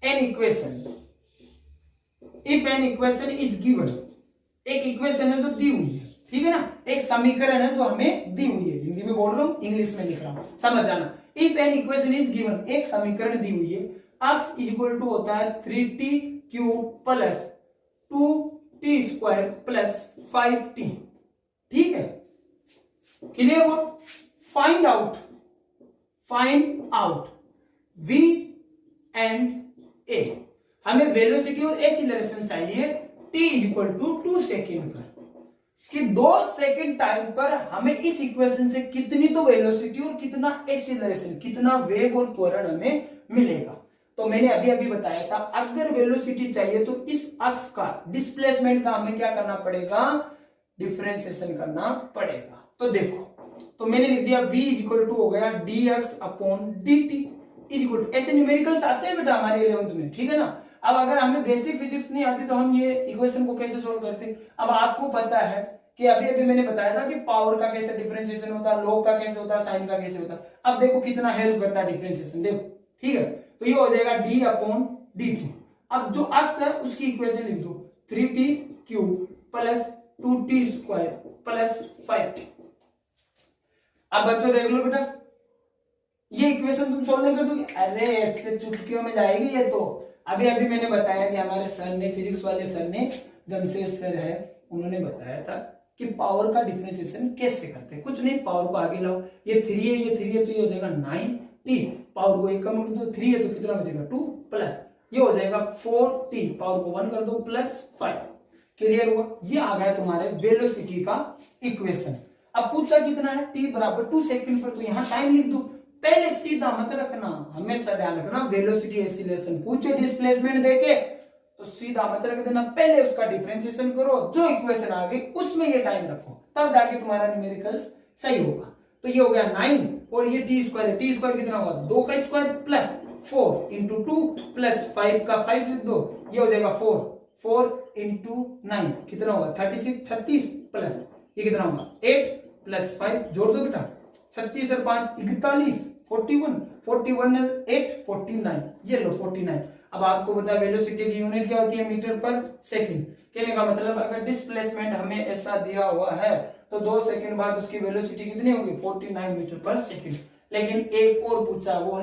An equation, if an equation is given, एक equation है जो दी हुई है, ठीक है ना, एक समीकरण है जो हमें दी हुई है, हिंदी में बोल रहा हूं, इंग्लिश में लिख रहा हूं, समझ जाना। If an equation is given, एक समीकरण दी हुई है, x इक्वल टू होता है 3t cube plus 2t square plus 5t, ठीक है, क्लियर हुआ। Find out v and a, हमें वेलोसिटी और एक्सीलरेशन चाहिए t इक्वल टू 2 सेकेंड पर, कि 2 सेकेंड टाइम पर हमें इस इक्वेशन से कितनी तो वेलोसिटी और कितना एक्सीलरेशन, कितना वेग और त्वरण हमें मिलेगा। तो मैंने अभी अभी बताया था, अगर वेलोसिटी चाहिए तो इस अक्ष का डिस्प्लेसमेंट का हमें क्या करना पड़ेगा, डिफरेंशिएशन करना पड़ेगा। तो देखो, तो मैंने लिख दिया v इक्वल टू हो गया dx upon dt equal to, ऐसे न्यूमेरिकल्स आते हैं बेटा हमारे 11th में, ठीक है ना। अब अगर हमें बेसिक फिजिक्स नहीं आती तो हम ये इक्वेशन को कैसे सोल्व करते। अब आपको पता है कि अभी अभी मैंने बताया था कि पावर का कैसे डिफरेंशिएशन होता है, log का कैसे होता है, साइन का कैसे होता है। अब देखो कितना हेल्प करता है डिफरेंशिएशन, देखो, ठीक है। तो ये हो जाएगा d अपॉन dt। अब जो अक्ष है उसकी इक्वेशन लिख दो, 3t cube plus 2t square plus 5t। अब बच्चों देख लो बेटा, ये इक्वेशन तुम सोल्व नहीं कर दोगे, अरे ऐसे चुटकियों में जाएगी ये तो। अभी अभी मैंने बताया कि हमारे सर ने, फिजिक्स वाले सर ने, जमशेद सर है, उन्होंने बताया था कि पावर का डिफरेंशिएशन कैसे करते हैं। कुछ नहीं, पावर को आगे लाओ, ये 3 है, ये 3 है, तो ये हो जाएगा 9t, पावर को 1 कम कर दो, 3 है तो कितना बचेगा 2 प्लस ये हो जाएगा 4t, पावर को 1 कर दो प्लस 5। क्लियर हुआ, ये आ गया तुम्हारे वेलोसिटी का इक्वेशन। अब पूछा कितना है, t बराबर 2 सेकंड पर, तो यहां टाइम लिख दो। पहले सीधा मत रखना, हमेशा ध्यान रखना, वेलोसिटी एक्सीलरेशन पूछे डिस्प्लेसमेंट देके तो सीधा मत रख देना, पहले उसका डिफरेंशिएशन करो, जो इक्वेशन आ गई उसमें ये टाइम रखो, तब जाके तुम्हारा न्यूमेरिकल्स सही होगा। तो ये हो गया 9 और ये टी स्क्वायर है, टी स्क्वायर कितना होगा, 2 का स्क्वायर प्लस 4 इंटू 2 प्लस 5 का 5 लिख दो, ये हो जाएगा 4 इंटू 9 कितना होगा 36, 36 प्लस ये कितना होगा 8 प्लस 5 जोड़ दो बेटा, 36 और 5 41, 41 41 और 8 49, ये लो 49। अब आपको पता है वेलोसिटी की यूनिट क्या होती है, मीटर पर सेकंड। कहने का मतलब अगर डिस्प्लेसमेंट हमें ऐसा दिया हुआ है तो 2 सेकंड बाद उसकी वेलोसिटी कितनी होगी 49 मीटर पर सेकंड। लेकिन एक और पूछा, वो है